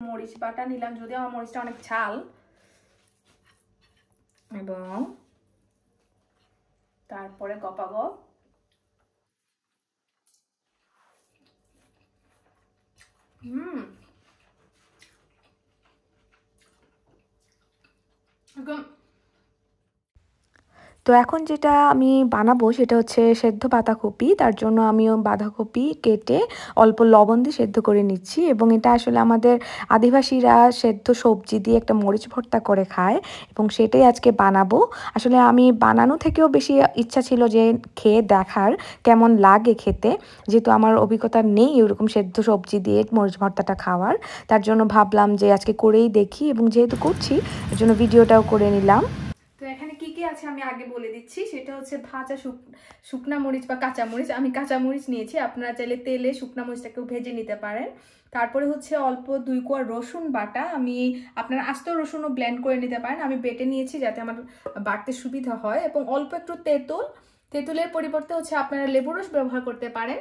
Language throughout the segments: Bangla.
মরিচ বাটা নিলাম, যদিও আমার মরিচটা অনেক ঝাল, এবং তারপরে গপাগপ একদম। তো এখন যেটা আমি বানাবো সেটা হচ্ছে সেদ্ধ বাঁধাকপি। তার জন্য আমি বাঁধাকপি কেটে অল্প লবণ দিয়ে সেদ্ধ করে নিচ্ছি, এবং এটা আসলে আমাদের আদিবাসীরা সেদ্ধ সবজি দিয়ে একটা মরিচ ভর্তা করে খায়, এবং সেটাই আজকে বানাবো। আসলে আমি বানানো থেকেও বেশি ইচ্ছা ছিল যে খেয়ে দেখার কেমন লাগে খেতে, যেহেতু আমার অভিজ্ঞতা নেই এরকম সেদ্ধ সবজি দিয়ে মরিচ ভর্তাটা খাওয়ার। তার জন্য ভাবলাম যে আজকে করেই দেখি, এবং যেহেতু করছি এর জন্য ভিডিওটাও করে নিলাম। তো এখানে কি কি আছে আমি আগে বলে দিচ্ছি। সেটা হচ্ছে ভাজা শুকনা মরিচ বা কাঁচা মরিচ, আমি কাঁচা মরিচ নিয়েছি, আপনারা চাইলে তেলে শুকনা মরিচটাকেও ভেজে নিতে পারেন। তারপরে হচ্ছে অল্প 2 কোয়া রসুন বাটা, আমি আপনারা আস্ত রসুনও ব্লেন্ড করে নিতে পারেন, আমি বেটে নিয়েছি যাতে আমার বাটতে সুবিধা হয়। এবং অল্প একটু তেঁতুলের পরিবর্তে হচ্ছে আপনারা লেবুর রস ব্যবহার করতে পারেন।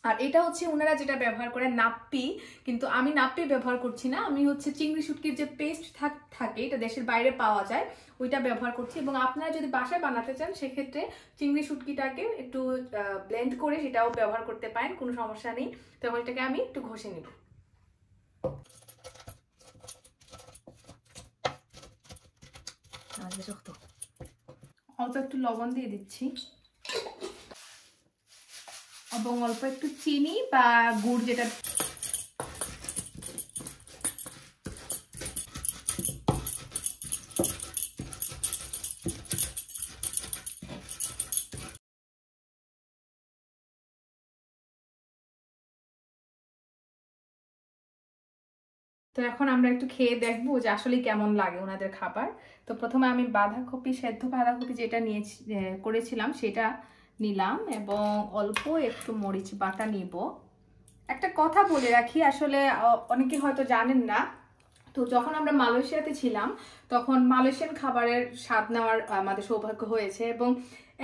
আর এটা হচ্ছে ওনারা যেটা ব্যবহার করে নাপ্পি, কিন্তু আমি নাপ্পি ব্যবহার করছি না, আমি হচ্ছে চিংড়ি শুটকির যে পেস্ট থাকে, এটা দেশের বাইরে পাওয়া যায়, ওইটা ব্যবহার করছি। এবং আপনারা যদি বাসায় বানাতে চান সেক্ষেত্রে চিংড়ি শুটকিটাকে একটু ব্লেন্ড করে সেটাও ব্যবহার করতে পারেন, কোনো সমস্যা নেই। তো এটাকে আমি একটু ঘষে নিব। অল্প একটু লবণ দিয়ে দিচ্ছি, এবং অল্প একটু চিনি বা গুড়, যেটা তো এখন আমরা একটু খেয়ে দেখবো যে আসলে কেমন লাগে ওনাদের খাবার। তো প্রথমে আমি সেদ্ধ বাঁধাকপি যেটা করেছিলাম সেটা নিলাম, এবং অল্প একটু মরিচ বাটা নিব। একটা কথা বলে রাখি, আসলে অনেকে হয়তো জানেন না, তো যখন আমরা মালয়েশিয়াতে ছিলাম তখন মালয়েশিয়ান খাবারের স্বাদ নেওয়ার আমাদের সৌভাগ্য হয়েছে, এবং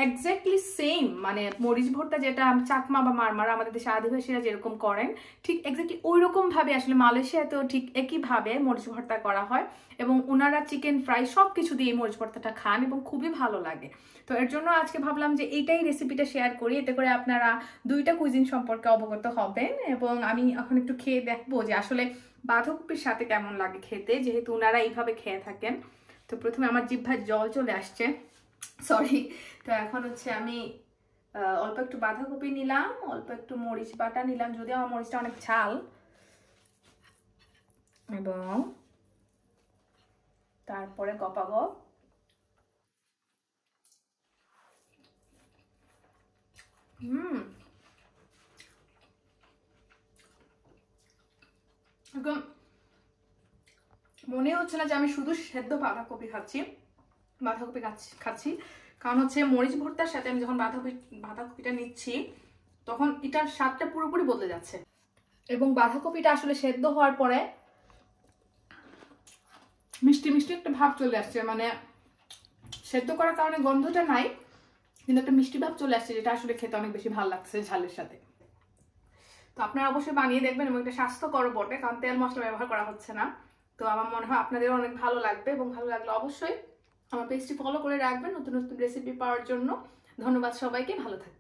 এক্স্যাক্টলি সেম মানে মরিচ ভর্তা যেটা চাকমা বা মারমারা আমাদের দেশে আদিবাসীরা যেরকম করেন, ঠিক এক্স্যাক্টলি ওই রকম ভাবে আসলে মালয়েশিয়াতেও ঠিক একইভাবে মরিচ ভর্তা করা হয়, এবং ওনারা চিকেন ফ্রাই সব কিছু দিয়ে মরিচ ভর্তাটা খান এবং খুবই ভালো লাগে। তো এর জন্য আজকে ভাবলাম যে এইটাই রেসিপিটা শেয়ার করি, এতে করে আপনারা দুইটা কুইজিন সম্পর্কে অবগত হবেন। এবং আমি এখন একটু খেয়ে দেখবো যে আসলে বাঁধাকপির সাথে কেমন লাগে খেতে, যেহেতু ওনারা এইভাবে খেয়ে থাকেন। তো প্রথমে আমার জিহ্বায় জল চলে আসছে, সরি। তো এখন হচ্ছে আমি অল্প একটু বাঁধাকপি নিলাম, অল্প একটু মরিচ বাটা নিলাম, যদিও আমার মরিচটা অনেক ঝাল, এবং তারপরে গপাগপ একদম মনে হচ্ছে না যে আমি শুধু সেদ্ধ বাঁধাকপি খাচ্ছি, কারণ হচ্ছে মরিচ ভর্তার সাথে আমি যখন বাঁধাকপিটা নিচ্ছি তখন এটার স্বাদটা পুরোপুরি বদলে যাচ্ছে। এবং বাঁধাকপিটা আসলে সেদ্ধ হওয়ার পরে মিষ্টি মিষ্টি একটা ভাব চলে আসছে, মানে সেদ্ধ করার কারণে গন্ধটা নাই, কিন্তু একটা মিষ্টি ভাব চলে আসছে, যেটা আসলে খেতে অনেক বেশি ভালো লাগছে ঝালের সাথে। তো আপনারা অবশ্যই বানিয়ে দেখবেন, এবং এটা স্বাস্থ্যকর বটে, কারণ তেল মশলা ব্যবহার করা হচ্ছে না। তো আমার মনে হয় আপনাদের অনেক ভালো লাগবে, এবং ভালো লাগলে অবশ্যই আমার পেজটি ফলো করে রাখবেন নতুন নতুন রেসিপি পাওয়ার জন্য। ধন্যবাদ সবাইকে, ভালো থাকবেন।